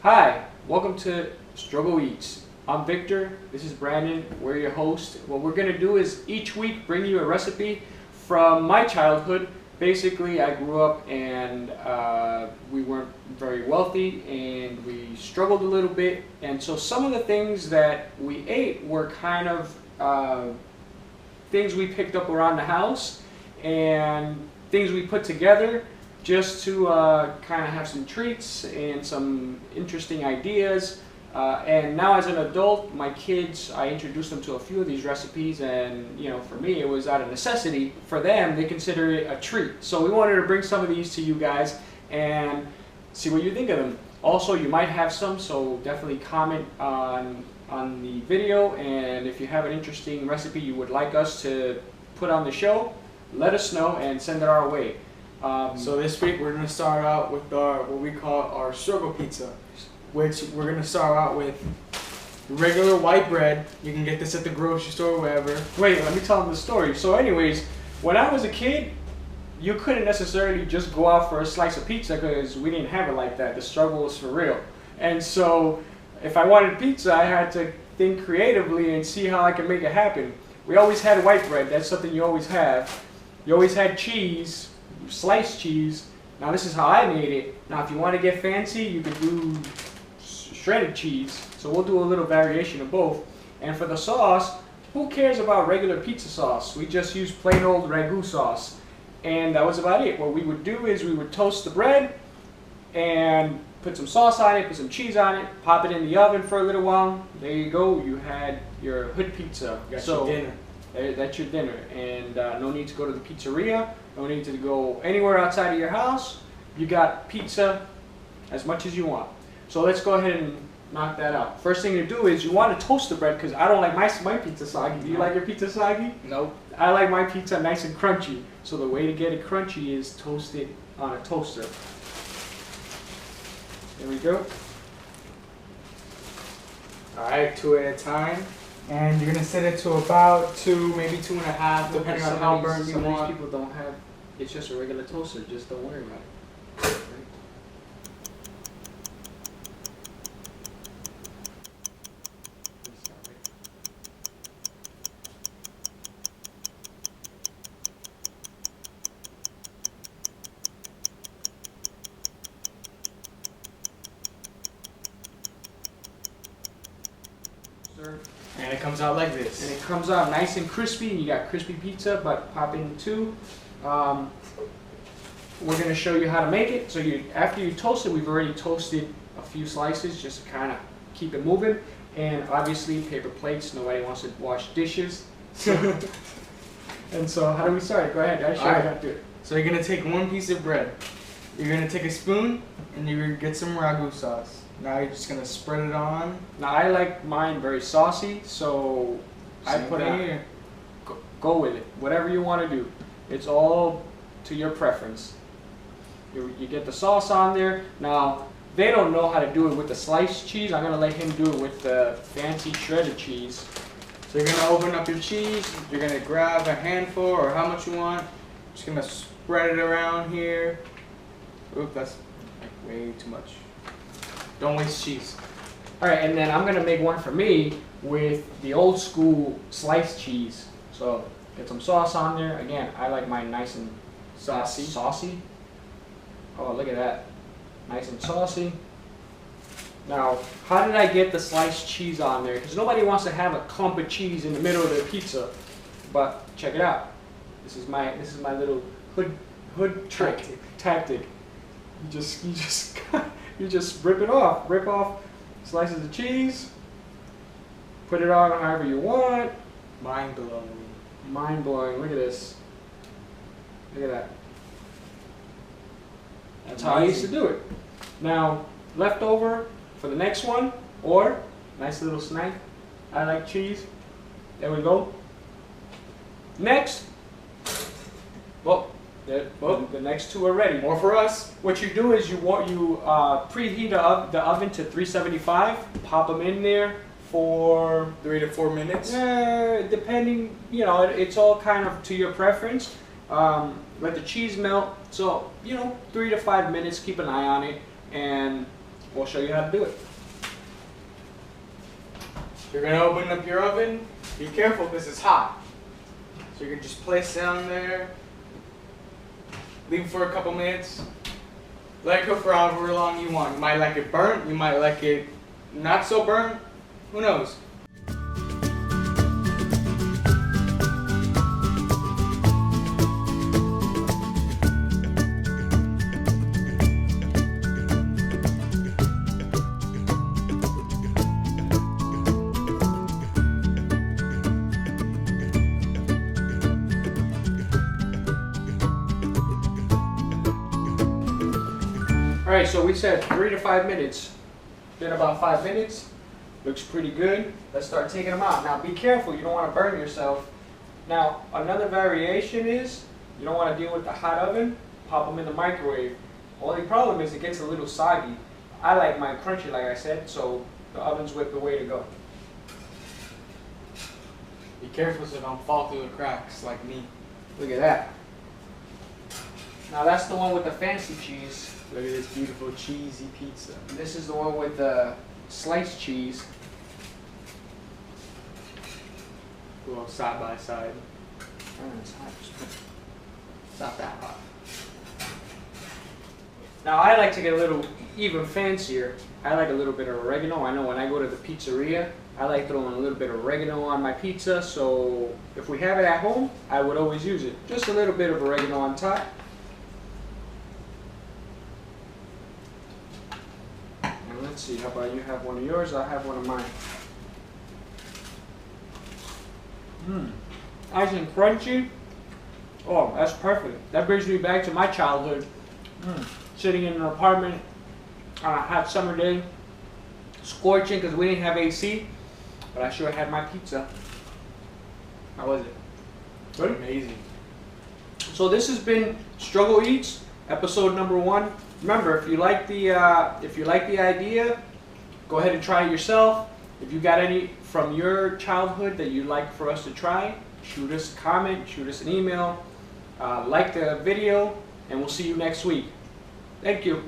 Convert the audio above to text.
Hi, welcome to Struggle Eats. I'm Victor, this is Brandon, we're your host. What we're going to do is each week bring you a recipe from my childhood. Basically, I grew up and we weren't very wealthy and we struggled a little bit. And so some of the things that we ate were kind of things we picked up around the house and things we put together just to kind of have some treats and some interesting ideas. And now as an adult, my kids, I introduced them to a few of these recipes, and for me it was out of necessity. For them, they consider it a treat. So we wanted to bring some of these to you guys and see what you think of them. Also, you might have some, so definitely comment on the video, and if you have an interesting recipe you would like us to put on the show, let us know and send it our way. So this week we're going to start out with what we call our struggle pizza, which we're going to start out with regular white bread. You can get this at the grocery store or wherever. Wait, let me tell them the story. So anyways, when I was a kid, you couldn't necessarily just go out for a slice of pizza because we didn't have it like that. The struggle was for real. And so if I wanted pizza, I had to think creatively and see how I could make it happen. We always had white bread. That's something you always have. You always had cheese. Sliced cheese. Now this is how I made it. Now if you want to get fancy, you could do shredded cheese. So we'll do a little variation of both. And for the sauce, who cares about regular pizza sauce? We just use plain old ragu sauce. And that was about it. What we would do is we would toast the bread and put some sauce on it, put some cheese on it, pop it in the oven for a little while. There you go. You had your hood pizza. Got your dinner. That's your dinner, and no need to go to the pizzeria, no need to go anywhere outside of your house. You got pizza as much as you want. So let's go ahead and knock that out. First thing to do is you want to toast the bread, because I don't like my pizza soggy. Do you like your pizza soggy? Nope. I like my pizza nice and crunchy. So the way to get it crunchy is toast it on a toaster. There we go. Alright, 2 at a time. And you're going to set it to about 2, maybe 2.5, depending on how burnt you want. Some of these want. people don't have, it's just a regular toaster, just don't worry about it. Right? And it comes out like this. And it comes out nice and crispy, and you got crispy pizza, but pop in two. We're going to show you how to make it. So after you toast it, we've already toasted a few slices just to kind of keep it moving. And obviously paper plates, nobody wants to wash dishes. And so how do we start? Go ahead, I'll show you how to do it. So you're going to take one piece of bread. You're going to take a spoon and you're going to get some ragu sauce. Now you're just going to spread it on. Now I like mine very saucy, so I put it, go with it. Whatever you want to do. It's all to your preference. You get the sauce on there. Now, they don't know how to do it with the sliced cheese. I'm going to let him do it with the fancy shredded cheese. So you're going to open up your cheese. You're going to grab a handful or how much you want. Just going to spread it around here. Oop, that's like way too much. Don't waste cheese. Alright, and then I'm going to make one for me with the old school sliced cheese. So, get some sauce on there. Again, I like mine nice and saucy. Oh, look at that. Nice and saucy. Now, how did I get the sliced cheese on there? Because nobody wants to have a clump of cheese in the middle of their pizza. But check it out. This is my little hood trick tactic. You just rip it off. Rip off slices of cheese. Put it on however you want. Mind blowing. Mind blowing. Look at this. Look at that. That's how I used to do it. Now, leftover for the next one, or nice little snack. I like cheese. There we go. Next. Well, the next two are ready. More for us. What you do is you preheat the oven to 375. Pop them in there for 3 to 4 minutes. Depending, it's all kind of to your preference. Let the cheese melt. So 3 to 5 minutes. Keep an eye on it, and we'll show you how to do it. You're gonna open up your oven. Be careful because it's hot. So you can just place it on there. Leave it for a couple minutes. Let it cook for however long you want. You might like it burnt. You might like it not so burnt. Who knows? Alright, so we said 3 to 5 minutes. Been about 5 minutes. Looks pretty good. Let's start taking them out. Now be careful, you don't want to burn yourself. Now another variation is, you don't want to deal with the hot oven, pop them in the microwave. Only problem is it gets a little soggy. I like mine crunchy like I said, so the oven's the way to go. Be careful so don't fall through the cracks like me. Look at that. Now that's the one with the fancy cheese. Look at this beautiful cheesy pizza. This is the one with the sliced cheese. Well, side by side. It's hot. It's not that hot. Now I like to get a little even fancier. I like a little bit of oregano. I know when I go to the pizzeria, I like throwing a little bit of oregano on my pizza. So if we have it at home, I would always use it. Just a little bit of oregano on top. And let's see, how about you have one of yours? I'll have one of mine. Nice and crunchy. Oh, that's perfect. That brings me back to my childhood. Sitting in an apartment on a hot summer day, scorching because we didn't have AC, but I sure had my pizza. How was it? Good? Amazing. So this has been Struggle Eats, episode number 1. Remember, if you like the idea, go ahead and try it yourself. If you got any from your childhood that you'd like for us to try, shoot us a comment, shoot us an email, like the video, and we'll see you next week. Thank you.